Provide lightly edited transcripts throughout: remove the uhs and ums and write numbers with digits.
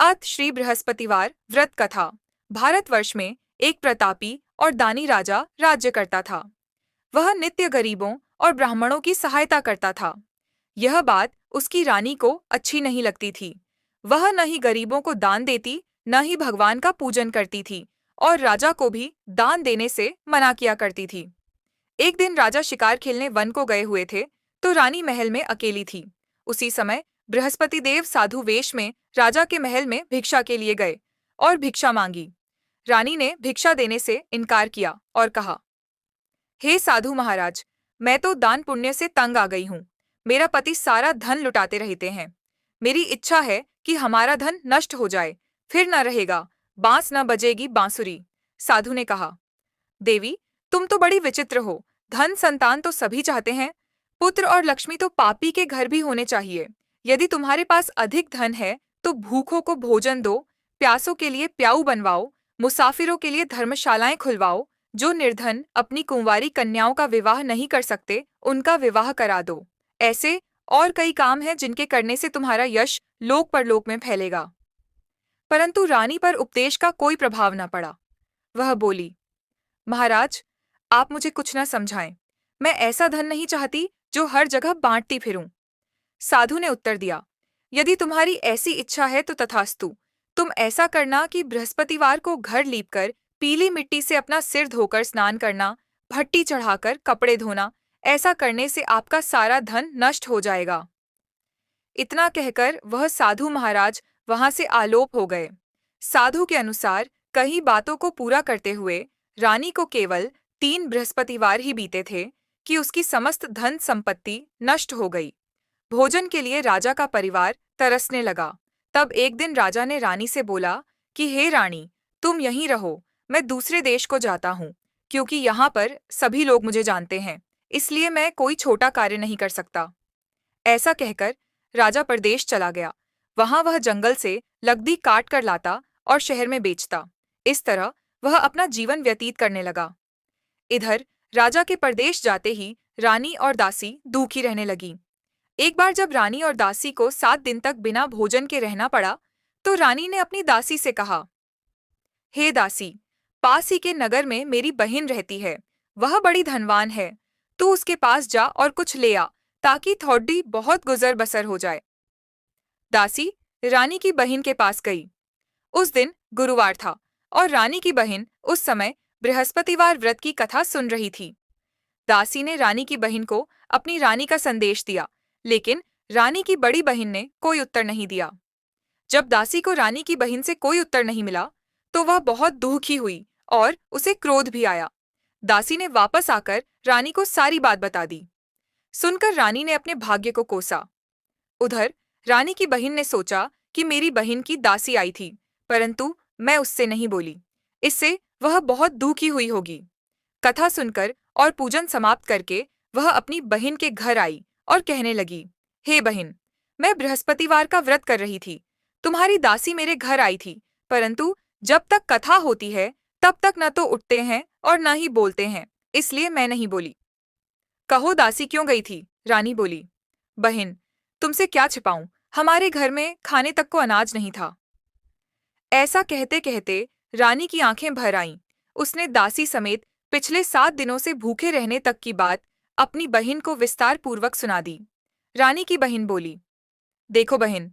अत श्री बृहस्पतिवार व्रत कथा। भारतवर्ष में एक प्रतापी और दानी राजा राज्य करता था। वह नित्य गरीबों और ब्राह्मणों की सहायता करता था। यह बात उसकी रानी को अच्छी नहीं लगती थी। वह न ही गरीबों को दान देती, न ही भगवान का पूजन करती थी और राजा को भी दान देने से मना किया करती थी। एक दिन राजा शिकार खेलने वन को गए हुए थे, तो रानी महल में अकेली थी। उसी समय बृहस्पति देव साधु वेश में राजा के महल में भिक्षा के लिए गए और भिक्षा मांगी। रानी ने भिक्षा देने से इनकार किया और कहा, हे साधु महाराज, मैं तो दान पुण्य से तंग आ गई हूँ। मेरा पति सारा धन लुटाते रहते हैं। मेरी इच्छा है कि हमारा धन नष्ट हो जाए, फिर न रहेगा, बांस न बजेगी बांसुरी। साधु ने कहा, देवी, तुम तो बड़ी विचित्र हो। धन संतान तो सभी चाहते हैं, पुत्र और लक्ष्मी तो पापी के घर भी होने चाहिए। यदि तुम्हारे पास अधिक धन है तो भूखों को भोजन दो, प्यासों के लिए प्याऊ बनवाओ, मुसाफिरों के लिए धर्मशालाएं खुलवाओ। जो निर्धन अपनी कुंवारी कन्याओं का विवाह नहीं कर सकते, उनका विवाह करा दो। ऐसे और कई काम हैं जिनके करने से तुम्हारा यश लोक परलोक में फैलेगा। परंतु रानी पर उपदेश का कोई प्रभाव न पड़ा। वह बोली, महाराज, आप मुझे कुछ न समझाएं। मैं ऐसा धन नहीं चाहती जो हर जगह बांटती फिरूं। साधु ने उत्तर दिया, यदि तुम्हारी ऐसी इच्छा है तो तथास्तु। तुम ऐसा करना कि बृहस्पतिवार को घर लीपकर पीली मिट्टी से अपना सिर धोकर स्नान करना, भट्टी चढ़ाकर कपड़े धोना। ऐसा करने से आपका सारा धन नष्ट हो जाएगा। इतना कहकर वह साधु महाराज वहां से आलोप हो गए। साधु के अनुसार कई बातों को पूरा करते हुए रानी को केवल 3 बृहस्पतिवार ही बीते थे कि उसकी समस्त धन संपत्ति नष्ट हो गई। भोजन के लिए राजा का परिवार तरसने लगा। तब एक दिन राजा ने रानी से बोला कि हे रानी, तुम यहीं रहो, मैं दूसरे देश को जाता हूँ, क्योंकि यहाँ पर सभी लोग मुझे जानते हैं, इसलिए मैं कोई छोटा कार्य नहीं कर सकता। ऐसा कहकर राजा परदेश चला गया। वहां वह जंगल से लकड़ी काट कर लाता और शहर में बेचता। इस तरह वह अपना जीवन व्यतीत करने लगा। इधर राजा के परदेश जाते ही रानी और दासी दुखी रहने लगी। एक बार जब रानी और दासी को 7 दिन तक बिना भोजन के रहना पड़ा, तो रानी ने अपनी दासी से कहा, हे दासी, पास ही के नगर में मेरी बहन रहती है। वह बड़ी धनवान है। तू उसके पास जा और कुछ ले आ, ताकि थोड़ी बहुत गुजर बसर हो जाए। दासी रानी की बहन के पास गई। उस दिन गुरुवार था और रानी की बहन उस समय बृहस्पतिवार व्रत की कथा सुन रही थी। दासी ने रानी की बहन को अपनी रानी का संदेश दिया, लेकिन रानी की बड़ी बहन ने कोई उत्तर नहीं दिया। जब दासी को रानी की बहन से कोई उत्तर नहीं मिला, तो वह बहुत दुखी हुई और उसे क्रोध भी आया। दासी ने वापस आकर रानी को सारी बात बता दी। सुनकर रानी ने अपने भाग्य को कोसा। उधर रानी की बहन ने सोचा कि मेरी बहन की दासी आई थी, परंतु मैं उससे नहीं बोली, इससे वह बहुत दुखी हुई होगी। कथा सुनकर और पूजन समाप्त करके वह अपनी बहन के घर आई और कहने लगी, हे बहन, मैं बृहस्पतिवार का व्रत कर रही थी। तुम्हारी दासी मेरे घर आई थी, परंतु जब तक कथा होती है तब तक न तो उठते हैं और न ही बोलते हैं, इसलिए मैं नहीं बोली। कहो दासी क्यों गई थी? रानी बोली, बहन, तुमसे क्या छिपाऊं, हमारे घर में खाने तक को अनाज नहीं था। ऐसा कहते कहते रानी की आंखें भर आईं। उसने दासी समेत पिछले 7 दिनों से भूखे रहने तक की बात अपनी बहन को विस्तार पूर्वक सुना दी। रानी की बहन बोली, देखो बहन,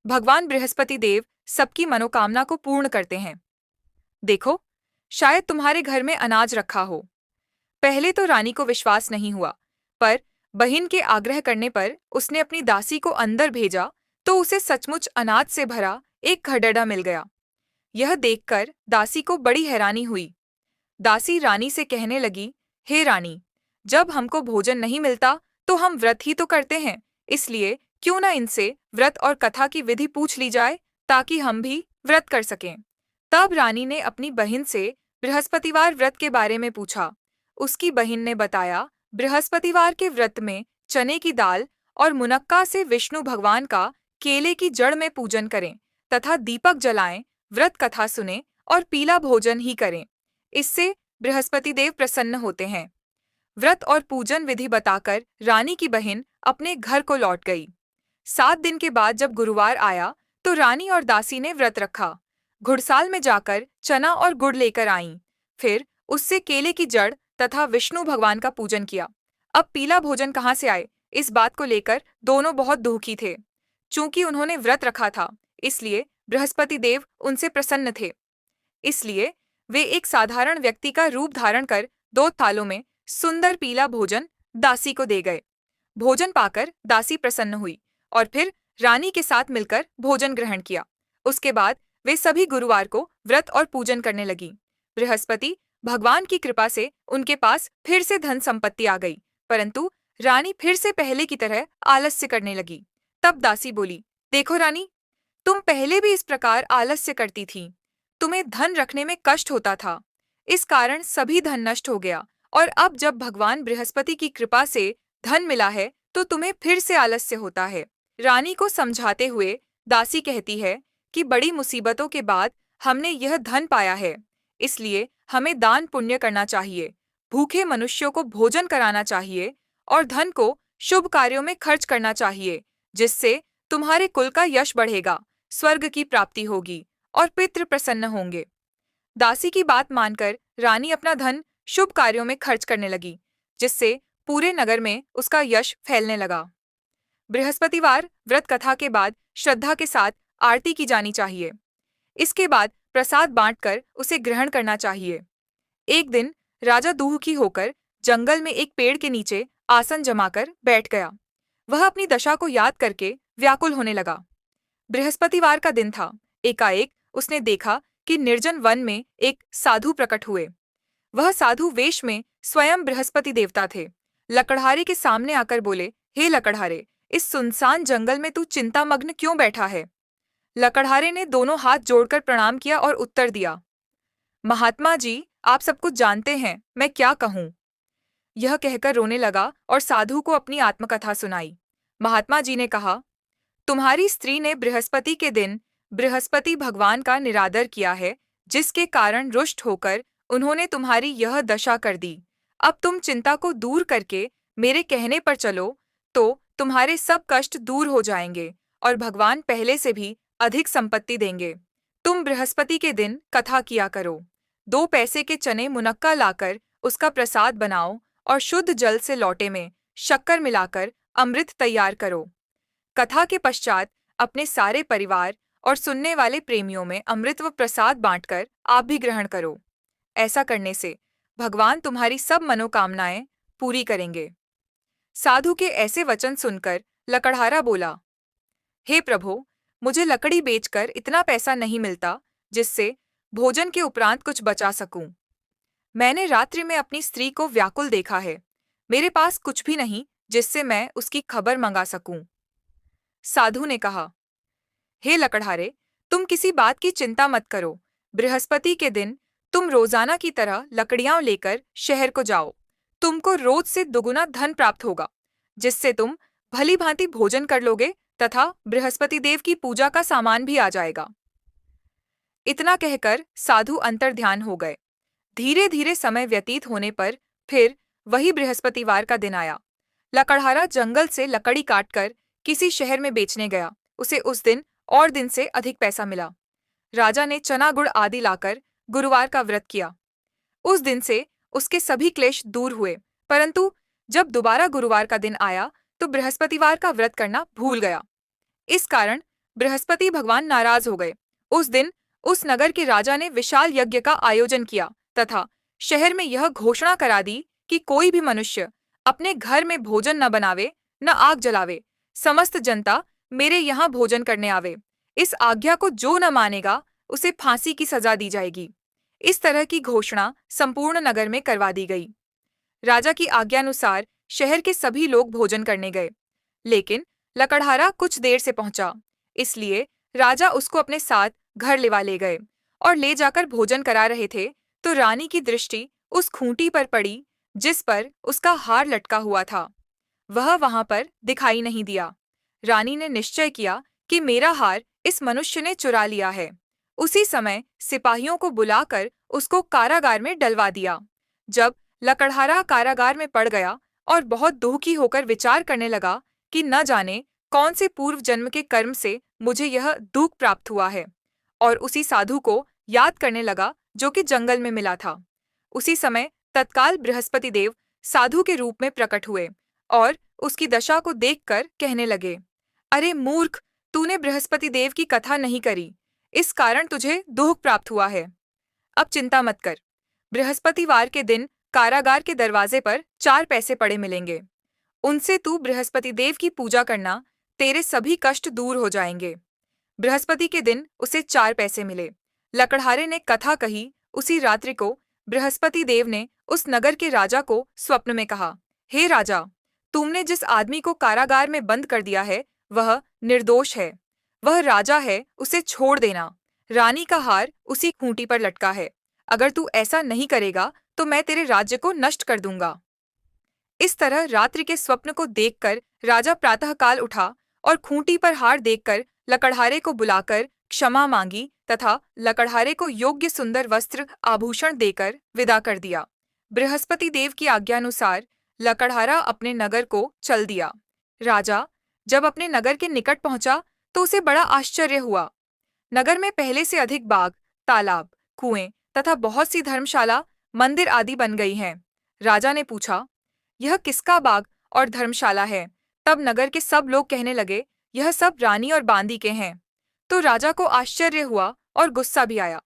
भगवान बृहस्पति देव सबकी मनोकामना को पूर्ण करते हैं। देखो, शायद तुम्हारे घर में अनाज रखा हो। पहले तो रानी को विश्वास नहीं हुआ, पर बहन के आग्रह करने पर उसने अपनी दासी को अंदर भेजा तो उसे सचमुच अनाज से भरा एक घड़ैड़ा मिल गया। यह देखकर दासी को बड़ी हैरानी हुई। दासी रानी से कहने लगी, हे रानी, जब हमको भोजन नहीं मिलता तो हम व्रत ही तो करते हैं, इसलिए क्यों न इनसे व्रत और कथा की विधि पूछ ली जाए, ताकि हम भी व्रत कर सकें। तब रानी ने अपनी बहन से बृहस्पतिवार व्रत के बारे में पूछा। उसकी बहन ने बताया, बृहस्पतिवार के व्रत में चने की दाल और मुनक्का से विष्णु भगवान का केले की जड़ में पूजन करें तथा दीपक जलाएं, व्रत कथा सुने और पीला भोजन ही करें। इससे बृहस्पति देव प्रसन्न होते हैं। व्रत और पूजन विधि बताकर रानी की बहन अपने घर को लौट गई। 7 दिन के बाद जब गुरुवार आया तो रानी और दासी ने व्रत रखा। घुड़साल में जाकर चना और गुड़ लेकर आईं। फिर उससे केले की जड़ तथा विष्णु भगवान का पूजन किया। अब पीला भोजन कहाँ से आए, इस बात को लेकर दोनों बहुत दुखी थे। चूंकि उन्होंने व्रत रखा था, इसलिए बृहस्पति देव उनसे प्रसन्न थे। इसलिए वे एक साधारण व्यक्ति का रूप धारण कर 2 थालों में सुंदर पीला भोजन दासी को दे गए। भोजन पाकर दासी प्रसन्न हुई और फिर रानी के साथ मिलकर भोजन ग्रहण किया। उसके बाद वे सभी गुरुवार को व्रत और पूजन करने लगी। बृहस्पति भगवान की कृपा से उनके पास फिर से धन संपत्ति आ गई, परंतु रानी फिर से पहले की तरह आलस्य करने लगी। तब दासी बोली, देखो रानी, तुम पहले भी इस प्रकार आलस्य करती थी। तुम्हें धन रखने में कष्ट होता था, इस कारण सभी धन नष्ट हो गया, और अब जब भगवान बृहस्पति की कृपा से धन मिला है तो तुम्हें फिर से आलस्य होता है। रानी को समझाते हुए दासी कहती है कि बड़ी मुसीबतों के बाद हमने यह धन पाया है, इसलिए हमें दान पुण्य करना चाहिए, भूखे मनुष्यों को भोजन कराना चाहिए और धन को शुभ कार्यों में खर्च करना चाहिए, जिससे तुम्हारे कुल का यश बढ़ेगा, स्वर्ग की प्राप्ति होगी और पितृ प्रसन्न होंगे। दासी की बात मानकर रानी अपना धन शुभ कार्यों में खर्च करने लगी, जिससे पूरे नगर में उसका यश फैलने लगा। बृहस्पतिवार व्रत कथा के बाद श्रद्धा के साथ आरती की जानी चाहिए। इसके बाद प्रसाद बांटकर उसे ग्रहण करना चाहिए। एक दिन राजा दुखी होकर जंगल में एक पेड़ के नीचे आसन जमाकर बैठ गया। वह अपनी दशा को याद करके व्याकुल होने लगा। बृहस्पतिवार का दिन था। एकाएक उसने देखा कि निर्जन वन में एक साधु प्रकट हुए। वह साधु वेश में स्वयं बृहस्पति देवता थे। लकड़हारे के सामने आकर बोले, हे लकड़हारे, इस सुनसान जंगल में तू चिंतामग्न क्यों बैठा है? लकड़हारे ने दोनों हाथ जोड़कर प्रणाम किया और उत्तर दिया, महात्मा जी, आप सब कुछ जानते हैं, मैं क्या कहूँ। यह कहकर रोने लगा और साधु को अपनी आत्मकथा सुनाई। महात्मा जी ने कहा, तुम्हारी स्त्री ने बृहस्पति के दिन बृहस्पति भगवान का निरादर किया है, जिसके कारण रुष्ट होकर उन्होंने तुम्हारी यह दशा कर दी। अब तुम चिंता को दूर करके मेरे कहने पर चलो तो तुम्हारे सब कष्ट दूर हो जाएंगे और भगवान पहले से भी अधिक संपत्ति देंगे। तुम बृहस्पति के दिन कथा किया करो। 2 पैसे के चने मुनक्का लाकर उसका प्रसाद बनाओ और शुद्ध जल से लोटे में शक्कर मिलाकर अमृत तैयार करो। कथा के पश्चात अपने सारे परिवार और सुनने वाले प्रेमियों में अमृत व प्रसाद बांटकर आप भी ग्रहण करो। ऐसा करने से भगवान तुम्हारी सब मनोकामनाएं पूरी करेंगे। साधु के ऐसे वचन सुनकर लकड़हारा बोला, हे प्रभु, मुझे लकड़ी बेचकर इतना पैसा नहीं मिलता जिससे भोजन के उपरांत कुछ बचा सकूं। मैंने रात्रि में अपनी स्त्री को व्याकुल देखा है। मेरे पास कुछ भी नहीं जिससे मैं उसकी खबर मंगा सकूं। साधु ने कहा, हे लकड़हारे, तुम किसी बात की चिंता मत करो। बृहस्पति के दिन तुम रोजाना की तरह लकड़ियां लेकर शहर को जाओ। तुमको रोज से दुगुना धन प्राप्त होगा, जिससे तुम भली भांति भोजन कर लोगे तथा बृहस्पति देव की पूजा का सामान भी आ जाएगा। इतना कहकर साधु अंतर्ध्यान हो गए। धीरे धीरे समय व्यतीत होने पर फिर वही बृहस्पतिवार का दिन आया। लकड़हारा जंगल से लकड़ी काटकर किसी शहर में बेचने गया। उसे उस दिन और दिन से अधिक पैसा मिला। राजा ने चना गुड़ आदि लाकर गुरुवार का व्रत किया। उस दिन से उसके सभी क्लेश दूर हुए, परंतु जब दोबारा गुरुवार का दिन आया तो बृहस्पतिवार का व्रत करना भूल गया। इस कारण बृहस्पति भगवान नाराज हो गए। उस दिन उस नगर के राजा ने विशाल यज्ञ का आयोजन किया तथा शहर में यह घोषणा करा दी कि कोई भी मनुष्य अपने घर में भोजन न बनावे, न आग जलावे। समस्त जनता मेरे यहाँ भोजन करने आवे। इस आज्ञा को जो न मानेगा उसे फांसी की सजा दी जाएगी। इस तरह की घोषणा संपूर्ण नगर में करवा दी गई। राजा की आज्ञानुसार शहर के सभी लोग भोजन करने गए, लेकिन लकड़हारा कुछ देर से पहुंचा, इसलिए राजा उसको अपने साथ घर ले गए और ले जाकर भोजन करा रहे थे तो रानी की दृष्टि उस खूंटी पर पड़ी जिस पर उसका हार लटका हुआ था। वह वहां पर दिखाई नहीं दिया। रानी ने निश्चय किया कि मेरा हार इस मनुष्य ने चुरा लिया है। उसी समय सिपाहियों को बुलाकर उसको कारागार में डलवा दिया। जब लकड़हारा कारागार में पड़ गया और बहुत दुखी होकर विचार करने लगा कि न जाने कौन से पूर्व जन्म के कर्म से मुझे यह दुख प्राप्त हुआ है, और उसी साधु को याद करने लगा जो कि जंगल में मिला था। उसी समय तत्काल बृहस्पति देव साधु के रूप में प्रकट हुए और उसकी दशा को देखकर कहने लगे, अरे मूर्ख, तूने बृहस्पति देव की कथा नहीं करी, इस कारण तुझे दुख प्राप्त हुआ है। अब चिंता मत कर, बृहस्पतिवार के दिन कारागार के दरवाजे पर 4 पैसे पड़े मिलेंगे। उनसे तू बृहस्पति देव की पूजा करना, तेरे सभी कष्ट दूर हो जाएंगे। बृहस्पति के दिन उसे 4 पैसे मिले। लकड़हारे ने कथा कही। उसी रात्रि को बृहस्पति देव ने उस नगर के राजा को स्वप्न में कहा, हे राजा, तुमने जिस आदमी को कारागार में बंद कर दिया है वह निर्दोष है, वह राजा है, उसे छोड़ देना। रानी का हार उसी खूंटी पर लटका है, अगर तू ऐसा नहीं करेगा तो मैं तेरे राज्य को नष्ट कर दूंगा। इस तरह रात्रि के स्वप्न को देखकर राजा प्रातःकाल उठा और खूंटी पर हार देखकर लकड़हारे को बुलाकर क्षमा मांगी तथा लकड़हारे को योग्य सुंदर वस्त्र आभूषण देकर विदा कर दिया। बृहस्पति देव की आज्ञानुसार लकड़हारा अपने नगर को चल दिया। राजा जब अपने नगर के निकट पहुंचा तो उसे बड़ा आश्चर्य हुआ। नगर में पहले से अधिक बाग, तालाब, कुएं तथा बहुत सी धर्मशाला, मंदिर आदि बन गई हैं। राजा ने पूछा, यह किसका बाग और धर्मशाला है? तब नगर के सब लोग कहने लगे, यह सब रानी और बांदी के हैं। तो राजा को आश्चर्य हुआ और गुस्सा भी आया।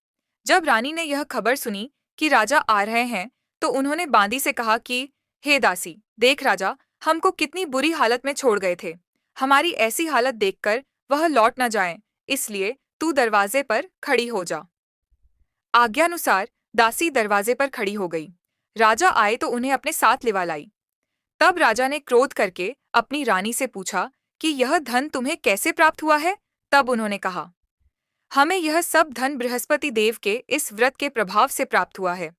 जब रानी ने यह खबर सुनी कि राजा आ रहे हैं तो उन्होंने बांदी से कहा कि हे दासी, देख राजा हमको कितनी बुरी हालत में छोड़ गए थे। हमारी ऐसी हालत देखकर वह लौट न जाए, इसलिए तू दरवाजे पर खड़ी हो जा। आज्ञानुसार दासी दरवाजे पर खड़ी हो गई। राजा आए तो उन्हें अपने साथ लिवा लाई। तब राजा ने क्रोध करके अपनी रानी से पूछा कि यह धन तुम्हें कैसे प्राप्त हुआ है? तब उन्होंने कहा, हमें यह सब धन बृहस्पति देव के इस व्रत के प्रभाव से प्राप्त हुआ है।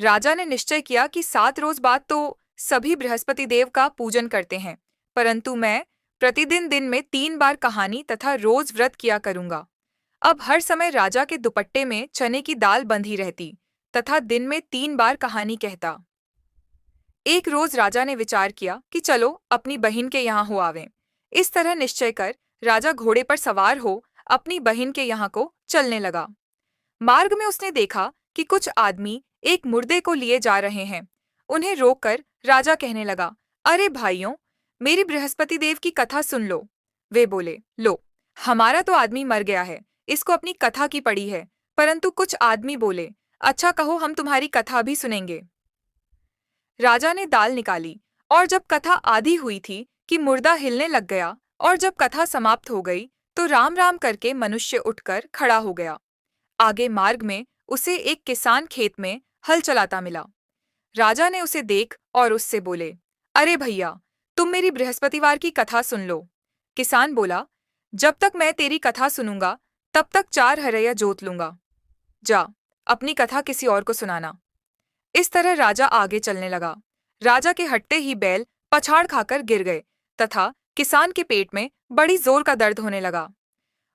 राजा ने निश्चय किया कि 7 रोज बाद तो सभी बृहस्पति देव का पूजन करते हैं, परंतु मैं प्रतिदिन दिन में 3 बार कहानी तथा रोज व्रत किया करूंगा। अब हर समय राजा के दुपट्टे में चने की दाल बंधी रहती तथा दिन में 3 बार कहानी कहता। एक रोज राजा ने विचार किया कि चलो अपनी बहन के यहाँ हो आवें। इस तरह निश्चय कर राजा घोड़े पर सवार हो अपनी बहन के यहाँ को चलने लगा। मार्ग में उसने देखा कि कुछ आदमी एक मुर्दे को लिए जा रहे हैं। उन्हें रोककर राजा कहने लगा, अरे भाइयों, मेरी बृहस्पति देव की कथा सुन लो। वे बोले, लो, हमारा तो आदमी मर गया है, इसको अपनी कथा की पड़ी है। परंतु कुछ आदमी बोले, अच्छा कहो, हम तुम्हारी कथा भी सुनेंगे। राजा ने दाल निकाली और जब कथा आधी हुई थी कि मुर्दा हिलने लग गया, और जब कथा समाप्त हो गई तो राम राम करके मनुष्य उठकर खड़ा हो गया। आगे मार्ग में उसे एक किसान खेत में हल चलाता मिला। राजा ने उसे देख और उससे बोले, अरे भैया, तुम मेरी बृहस्पतिवार की कथा सुन लो। किसान बोला, जब तक मैं तेरी कथा सुनूंगा तब तक 4 हरैया जोत लूंगा। जा, अपनी कथा किसी और को सुनाना। इस तरह राजा आगे चलने लगा। राजा के हटते ही बैल पछाड़ खाकर गिर गए तथा किसान के पेट में बड़ी जोर का दर्द होने लगा।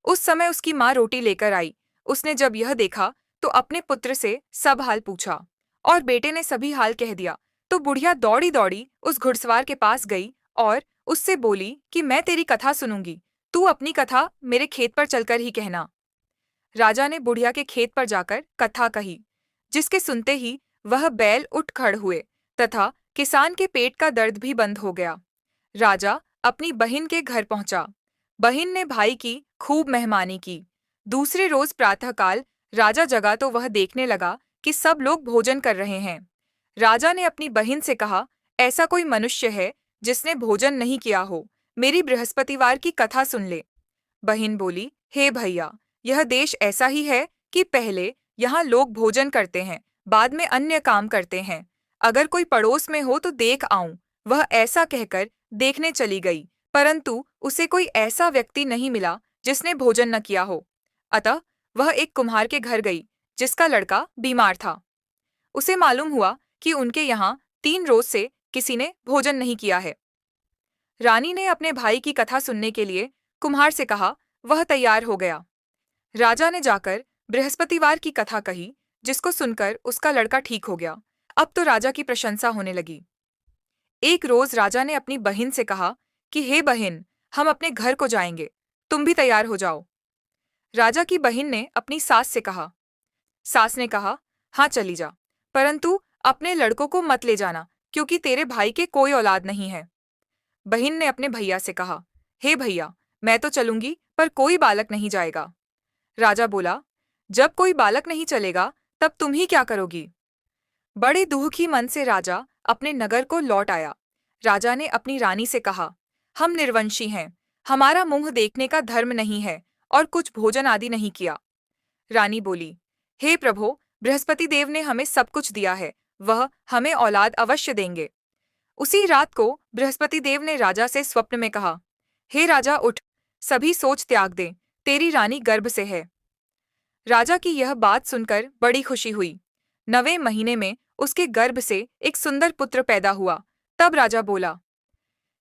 उस समय उसकी माँ रोटी लेकर आई। उसने जब यह देखा तो अपने पुत्र से सब हाल पूछा और बेटे ने सभी हाल कह दिया। तो बुढ़िया दौड़ी दौड़ी उस घुड़सवार के पास गई और उससे बोली कि मैं तेरी कथा सुनूंगी, तू अपनी कथा मेरे खेत पर चलकर ही कहना। राजा ने बुढ़िया के खेत पर जाकर कथा कही, जिसके सुनते ही वह बैल उठ खड़ हुए तथा किसान के पेट का दर्द भी बंद हो गया। राजा अपनी बहन के घर पहुंचा। बहन ने भाई की खूब मेहमानी की। दूसरे रोज प्रातःकाल राजा जगा तो वह देखने लगा कि सब लोग भोजन कर रहे हैं। राजा ने अपनी बहन से कहा, ऐसा कोई मनुष्य है जिसने भोजन नहीं किया हो, मेरी बृहस्पतिवार की कथा सुन ले। बहन बोली, हे भैया, यह देश ऐसा ही है कि पहले यहाँ लोग भोजन करते हैं, बाद में अन्य काम करते हैं। अगर कोई पड़ोस में हो तो देख आऊं। वह ऐसा कहकर देखने चली गई, परंतु उसे कोई ऐसा व्यक्ति नहीं मिला जिसने भोजन न किया हो। अतः वह एक कुम्हार के घर गई जिसका लड़का बीमार था। उसे मालूम हुआ कि उनके यहाँ 3 रोज से किसी ने भोजन नहीं किया है। रानी ने अपने भाई की कथा सुनने के लिए कुम्हार से कहा। वह तैयार हो गया। राजा ने जाकर बृहस्पतिवार की कथा कही, जिसको सुनकर उसका लड़का ठीक हो गया। अब तो राजा की प्रशंसा होने लगी। एक रोज राजा ने अपनी बहन से कहा कि हे बहन, हम अपने घर को जाएंगे, तुम भी तैयार हो जाओ। राजा की बहन ने अपनी सास से कहा। सास ने कहा, हाँ चली जा, परंतु अपने लड़कों को मत ले जाना, क्योंकि तेरे भाई के कोई औलाद नहीं है। बहन ने अपने भैया से कहा, हे भैया, मैं तो चलूंगी, पर कोई बालक नहीं जाएगा। राजा बोला, जब कोई बालक नहीं चलेगा, तब तुम ही क्या करोगी? बड़े दुखी मन से राजा अपने नगर को लौट आया। राजा ने अपनी रानी से कहा, हम निर्वंशी हैं, हमारा मुंह देखने का धर्म नहीं है, और कुछ भोजन आदि नहीं किया। रानी बोली, हे प्रभु, बृहस्पति देव ने हमें सब कुछ दिया है, वह हमें औलाद अवश्य देंगे। उसी रात को बृहस्पति देव ने राजा से स्वप्न में कहा, हे राजा उठ, सभी सोच त्याग दे, तेरी रानी गर्भ से है। राजा की यह बात सुनकर बड़ी खुशी हुई। 9वें महीने में उसके गर्भ से एक सुंदर पुत्र पैदा हुआ। तब राजा बोला,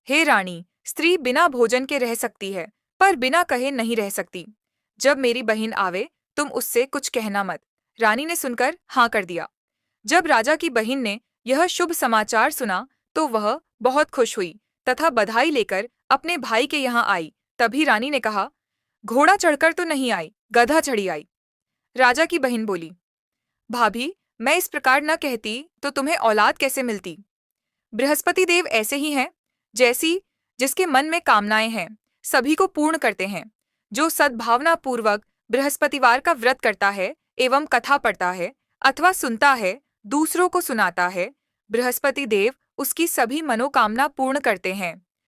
हे रानी, स्त्री बिना भोजन के रह सकती है, पर बिना कहे नहीं रह सकती। जब मेरी बहन आवे, तुम उससे कुछ कहना मत। रानी ने सुनकर हाँ कर दिया। जब राजा की बहन ने यह शुभ समाचार सुना, तो वह बहुत खुश हुई तथा बधाई लेकर अपने भाई के यहाँ आई। तभी रानी ने कहा, घोड़ा चढ़कर तो नहीं आई, गधा चढ़ी आई। राजा की बहन बोली, भाभी, मैं इस प्रकार न कहती तो तुम्हें औलाद कैसे मिलती? बृहस्पति देव ऐसे ही हैं, जैसी जिसके मन में कामनाएं हैं, सभी को पूर्ण करते हैं। जो सद्भावना पूर्वक बृहस्पतिवार का व्रत करता है एवं कथा पढ़ता है अथवा सुनता है, दूसरों को सुनाता है, बृहस्पति देव उसकी सभी मनोकामना पूर्ण करते हैं।